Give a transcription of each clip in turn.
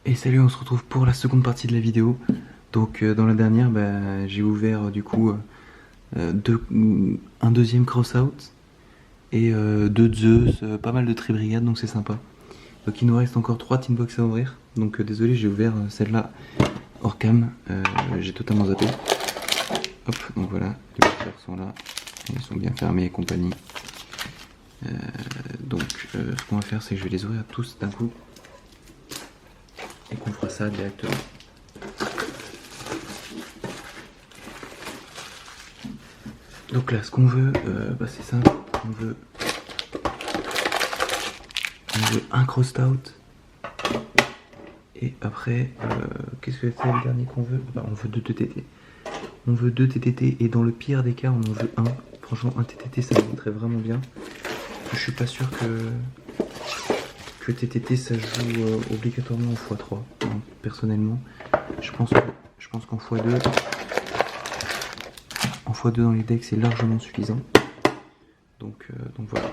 Et salut, on se retrouve pour la seconde partie de la vidéo. Donc dans la dernière, j'ai ouvert du coup un deuxième cross-out et deux Zeus, pas mal de tri-brigades, donc c'est sympa. Donc il nous reste encore 3 tin box à ouvrir. Donc désolé, j'ai ouvert celle-là hors cam, j'ai totalement zappé. Hop, donc voilà, les boxers sont là, ils sont bien fermés et compagnie. Donc ce qu'on va faire, c'est que je vais les ouvrir tous d'un coup et qu'on fera ça directement. Donc là, ce qu'on veut, c'est simple. On veut un cross-out. Et après, qu'est-ce que c'est le dernier qu'on veut? On veut 2 TTT. On veut 2 TTT et dans le pire des cas, on en veut un. Franchement, un TTT, ça me mettrait vraiment bien. Je suis pas sûr que TTT ça joue obligatoirement en x3. Non, personnellement, je pense qu'en x2, dans les decks, c'est largement suffisant. Donc voilà.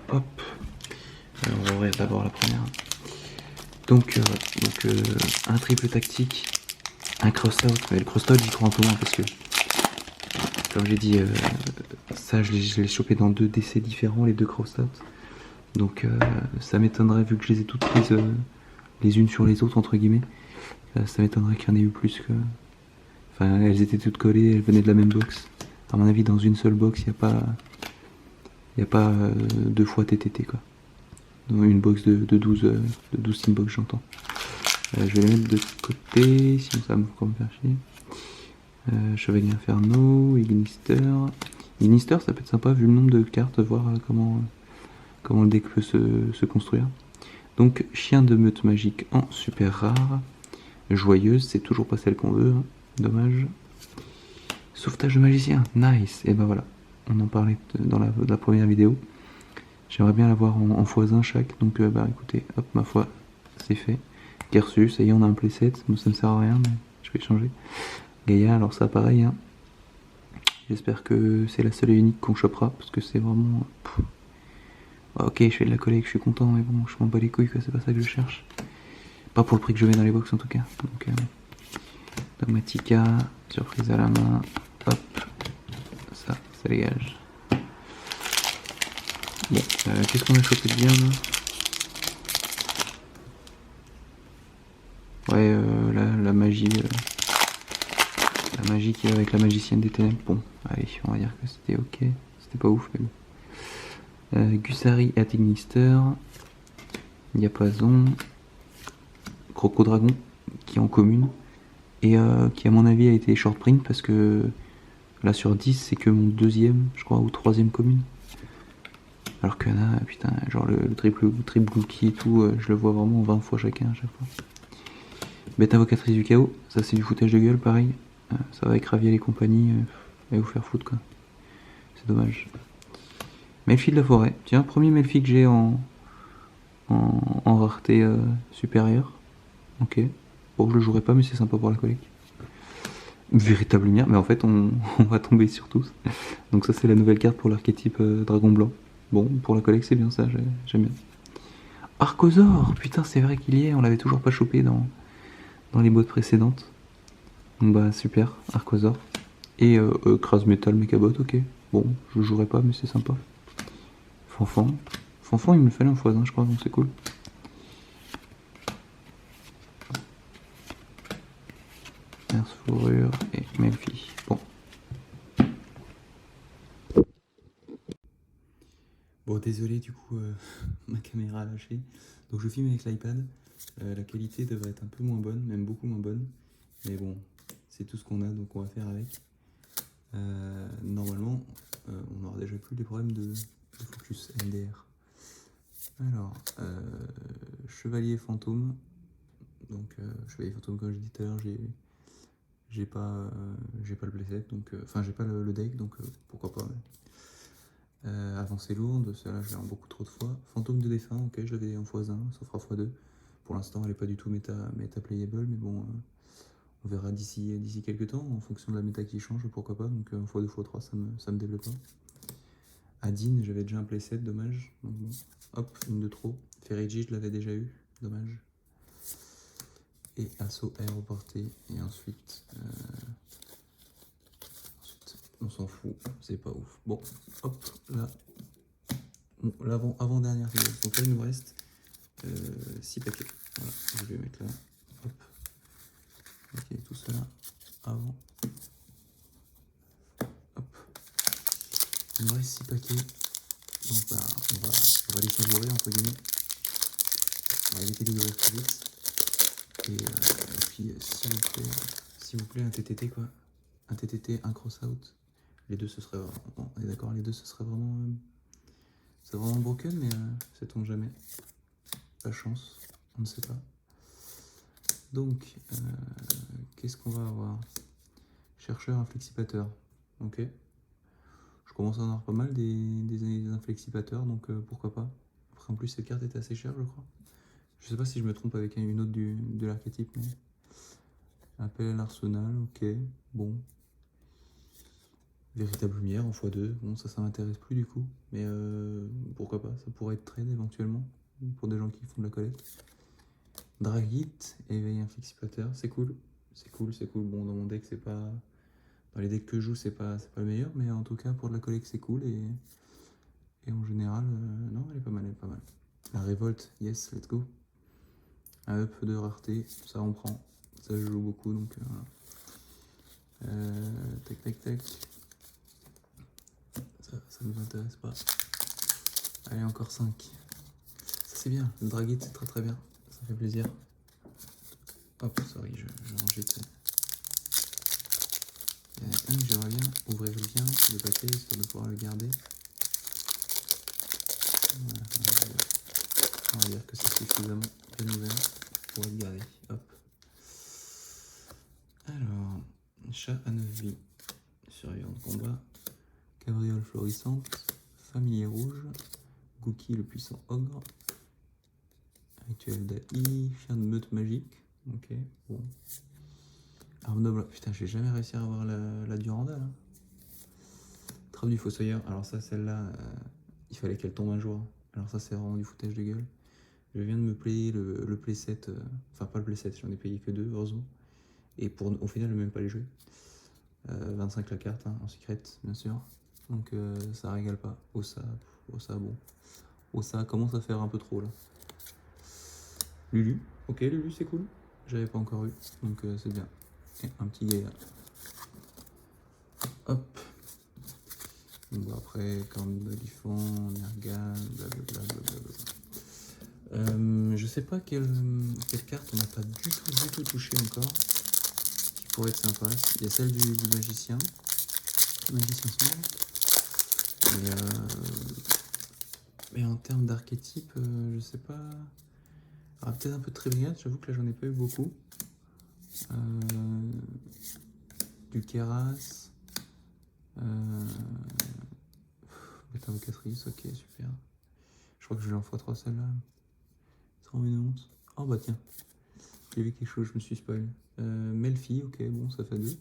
Hop. On va ouvrir d'abord la première. Donc un triple tactique, un cross-out. Mais le cross-out, j'y crois un peu moins parce que, comme j'ai dit, ça, je l'ai chopé dans 2 décès différents, les 2 cross-out. Donc ça m'étonnerait, vu que je les ai toutes prises les unes sur les autres, entre guillemets, ça m'étonnerait qu'il y en ait eu plus que... Enfin, elles étaient toutes collées, elles venaient de la même box. À mon avis, dans une seule box, il n'y a pas 2 fois TTT, quoi. Dans une box de 12 team box, j'entends. Je vais les mettre de côté, sinon ça va me faire chier. Chevalier Inferno, Ignister. Ignister, ça peut être sympa vu le nombre de cartes, voir comment le deck peut se construire. Donc, chien de meute magique en super rare. Joyeuse, c'est toujours pas celle qu'on veut, hein. Dommage. Sauvetage de magicien, nice. Et ben voilà, on en parlait dans la première vidéo. J'aimerais bien l'avoir en x1 chaque, donc écoutez, hop, ma foi, c'est fait. Garçu, ça y est, on a un playset. Bon, ça ne sert à rien, mais je vais changer. Gaïa, alors ça pareil, hein. J'espère que c'est la seule et unique qu'on chopera, parce que c'est vraiment... Ok, je fais de la collecte, je suis content, mais bon, je m'en bats les couilles, quoi, c'est pas ça que je cherche. Pas pour le prix que je mets dans les box en tout cas. Donc, Dogmatica, surprise à la main, hop, ça dégage. Bon, qu'est-ce qu'on a chopé de bien là? Ouais, la magie qui est avec la magicienne des ténèbres. Bon, allez, on va dire que c'était ok. C'était pas ouf, mais bon. Gusari Atignister, Diapason, Crocodragon, qui est en commune, et qui à mon avis a été short print parce que là sur 10 c'est que mon deuxième, je crois, ou troisième commune. Alors qu'il y en a, putain, genre le triple Gookie et tout, je le vois vraiment 20 fois chacun à chaque fois. Bête invocatrice du chaos, ça c'est du foutage de gueule, pareil. Ça va avec Raviel et compagnie, et vous faire foutre quoi. C'est dommage. Melfi de la forêt, tiens, premier Melfi que j'ai en rareté supérieure. Ok. Bon, je le jouerai pas, mais c'est sympa pour la collecte. Véritable lumière, mais en fait on va tomber sur tous. Donc ça c'est la nouvelle carte pour l'archétype dragon blanc. Bon, pour la collecte c'est bien ça, j'aime bien. Archosaur, putain c'est vrai qu'il y est, on l'avait toujours pas chopé dans les boîtes précédentes. Donc bah super, Archosaur. Et Crase Metal Mechabot, ok. Bon, je jouerai pas mais c'est sympa. Fanfan. Fanfan il me le fallait en x1 je crois, donc c'est cool. Nurse Fourrure et Melfi. Bon. Bon, désolé, du coup, ma caméra a lâché. Donc je filme avec l'iPad. La qualité devrait être un peu moins bonne, même beaucoup moins bonne. Mais bon, c'est tout ce qu'on a, donc on va faire avec. Normalement, on n'aura déjà plus des problèmes de focus MDR. Alors, Chevalier Fantôme. Donc, Chevalier Fantôme, comme je disais tout à l'heure, j'ai pas le playset, donc... Enfin, j'ai pas le deck, donc pourquoi pas. Avancée lourde, celle-là je l'ai en beaucoup trop de fois. Fantôme de défunt, ok, je l'avais en x1, ça fera x2. Pour l'instant elle est pas du tout méta playable, mais bon, on verra d'ici quelques temps, en fonction de la méta qui change, pourquoi pas. Donc x2, x3 ça me développe pas. Adine, j'avais déjà un playset, dommage. Donc bon, hop, une de trop. Ferigi, je l'avais déjà eu, dommage. Et assaut aéroporté. Et ensuite, on s'en fout, c'est pas ouf. Bon, hop, là. Bon, avant-dernière vidéo. Donc là, il nous reste 6 paquets. Voilà, je vais mettre là. Hop. Ok, tout cela avant. Hop. Il nous reste 6 paquets. Donc bah, on va les savourer entre guillemets. On va éviter de les ouvrir très vite. Et puis s'il vous plaît, un TTT quoi. Un TTT, un cross-out. Les deux ce serait vraiment. Bon, on est d'accord, les deux ce serait vraiment. C'est vraiment broken, mais sait-on jamais. La chance, on ne sait pas. Donc, qu'est-ce qu'on va avoir? Chercheur inflexipateur. Ok. Je commence à en avoir pas mal des inflexipateurs, donc pourquoi pas. Après, en plus, cette carte est assez chère, je crois. Je sais pas si je me trompe avec une autre de l'archétype, mais. Appel à l'arsenal, ok. Bon. Véritable lumière en x2. Bon, ça m'intéresse plus du coup. Mais pourquoi pas, ça pourrait être trade éventuellement. Pour des gens qui font de la collecte. Dragite, éveil inflexipateur, c'est cool. C'est cool. Bon, dans mon deck, c'est pas. Dans les decks que je joue, c'est pas le meilleur, mais en tout cas, pour de la collecte, c'est cool. Et en général, non, elle est pas mal, La révolte, yes, let's go. Un up de rareté, ça on prend. Ça, je joue beaucoup, donc voilà. Tac. Ça nous intéresse pas. Allez, encore 5. Ça, c'est bien. Le Dragite, c'est très bien. Ça fait plaisir. Hop, sorry, je rangeais. Il y en a un que j'aimerais bien ouvrir bien le paquet histoire de pouvoir le garder. Voilà, on va dire que c'est suffisamment bien ouvert pour être gardé. Hop. Alors, chat à 9 vies. Surveillant de combat. Cabriole florissante. Familier rouge. Gookie le puissant ogre. Rituel d'AI. Chien de meute magique. Ok, bon. Arme noble. Putain, je vais jamais réussir à avoir la Duranda là. Trappe du fossoyeur. Alors ça, celle-là, il fallait qu'elle tombe un jour. Alors ça, c'est vraiment du foutage de gueule. Je viens de me payer le playset. Enfin, pas le playset, j'en ai payé que 2, heureusement. Et au final, je vais même pas les jouer. 25 la carte, hein, en secret, bien sûr. Donc ça régale pas. Ossa, bon. Ossa commence à faire un peu trop là. Lulu, ok, Lulu c'est cool. J'avais pas encore eu, donc c'est bien. Et un petit gars. Hop. Bon, après, Corne d'Olifant, Nergal, blablabla. Je sais pas quelle carte on n'a pas du tout touché encore. Qui pourrait être sympa. Il y a celle du magicien. Magicien sombre. Mais en termes d'archétype, je sais pas. Alors peut-être un peu de Trébrigade, j'avoue que là j'en ai pas eu beaucoup. Du Keras. Métavocatrice, ok, super. Je crois que je l'ai en x3 celle-là. C'est vraiment une honte. Oh bah tiens, j'ai vu quelque chose, je me suis spoil. Melfi, ok, bon, ça fait 2.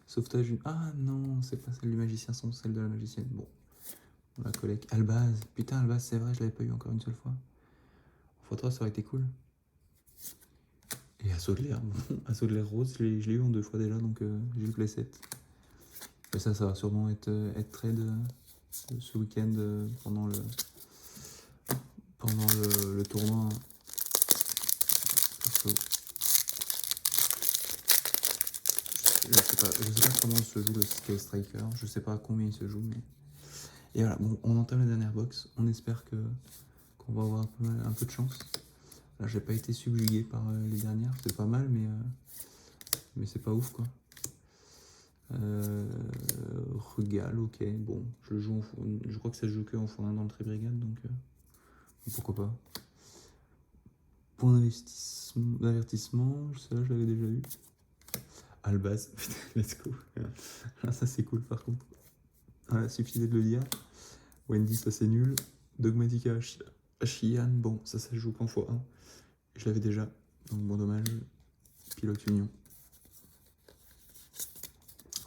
Sauvetage. Ah non, c'est pas celle du magicien, c'est celle de la magicienne. Bon, on la collecte. Albaz, putain, Albaz, c'est vrai, je l'avais pas eu encore une seule fois. En x3, ça aurait été cool. Et Assaut de l'air, Assaut de l'air rose, je l'ai eu en 2 fois déjà, donc j'ai le playset. Et ça va sûrement être trade ce week-end pendant le tournoi. Je sais pas comment se joue le Sky Striker, je sais pas à combien il se joue, mais. Et voilà, bon, on entame la dernière box, on espère qu'on va avoir un peu de chance. Là, j'ai pas été subjugué par les dernières, c'est pas mal, mais c'est pas ouf quoi. Rugal, ok, bon, je le joue je crois que ça se joue que en x1 dans le Trébrigade, donc pourquoi pas. Point d'avertissement, celle-là je l'avais déjà eu. Albaz, putain, let's go. Là, ça c'est cool par contre. Voilà, suffisait de le dire. Wendy, ça c'est nul. Dogmatica Shian, bon, ça se joue qu'en x1. Je l'avais déjà, donc bon dommage. Pilote Union.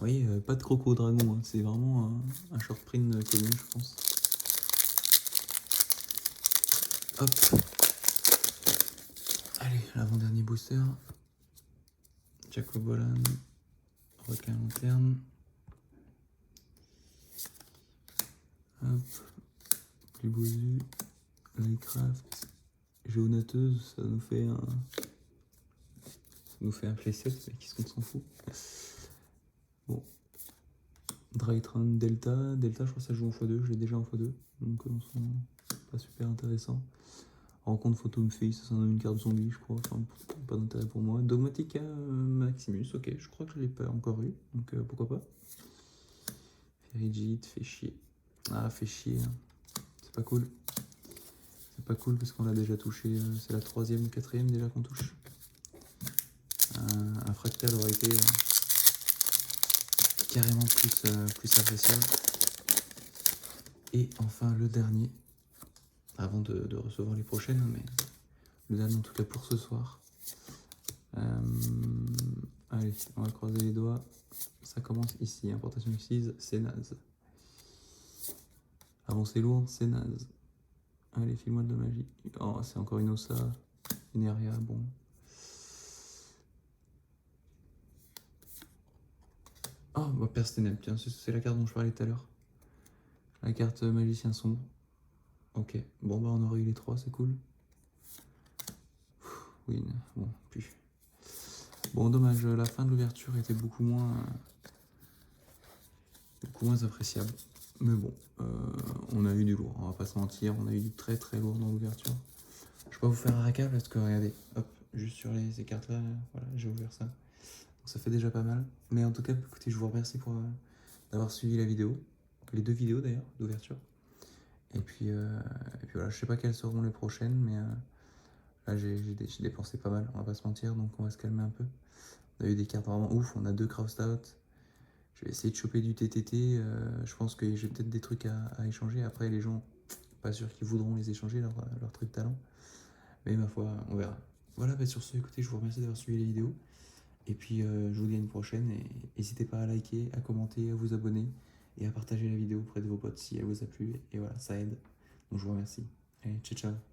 Oui, pas de Croco Dragon, hein. C'est vraiment un short print connu, je pense. Hop. L'avant-dernier booster. Jaco Bolan. Requin lanterne. Hop. Plibozu. Lightcraft. Géonateuse, ça nous fait un playset, mais qu'est-ce qu'on s'en fout. Bon. Drytron Delta. Delta, je crois que ça joue en x2, je l'ai déjà en x2. Donc pas super intéressant. Rencontre Phantom Face, ça en a une carte zombie, je crois. Enfin, pas d'intérêt pour moi. Dogmatica Maximus, ok, je crois que je l'ai pas encore eu, donc pourquoi pas. Ferrigit, fait chier. Ah, fait chier. Hein. C'est pas cool. C'est pas cool parce qu'on l'a déjà touché. C'est la 3e ou 4e déjà qu'on touche. Un fractal aurait été carrément plus appréciable. Et enfin le dernier, avant de recevoir les prochaines, mais le dernier en tout cas pour ce soir. Allez, on va croiser les doigts. Ça commence ici, importation exquise, c'est naze. Avancée lourde, c'est naze. Allez, file-moi de la magie. Oh, c'est encore une Ossa, une Aria, bon. Oh, bah, Perce Ténèbres, tiens, c'est la carte dont je parlais tout à l'heure. La carte Magicien Sombre. Ok, bon bah on aurait eu les 3, c'est cool. Oui, bon, puis. Bon, dommage, la fin de l'ouverture était beaucoup moins appréciable. Mais bon, on a eu du lourd, on va pas se mentir, on a eu du très très lourd dans l'ouverture. Je vais pas vous faire un récap parce que regardez, hop, juste sur ces cartes-là, voilà, j'ai ouvert ça. Donc ça fait déjà pas mal. Mais en tout cas, écoutez, je vous remercie pour d'avoir suivi la vidéo. Les 2 vidéos d'ailleurs, d'ouverture. Et puis voilà, je sais pas quelles seront les prochaines, mais là j'ai dépensé pas mal, on va pas se mentir, donc on va se calmer un peu. On a eu des cartes vraiment ouf, on a 2 Kraust Out. Je vais essayer de choper du TTT, je pense que j'ai peut-être des trucs à échanger. Après les gens, pas sûr qu'ils voudront les échanger, leurs trucs talent. Mais ma foi, on verra. Voilà, bah sur ce, écoutez, je vous remercie d'avoir suivi les vidéos. Et puis je vous dis à une prochaine, et n'hésitez pas à liker, à commenter, à vous abonner, et à partager la vidéo auprès de vos potes si elle vous a plu. Et voilà, ça aide. Donc je vous remercie. Allez, ciao ciao.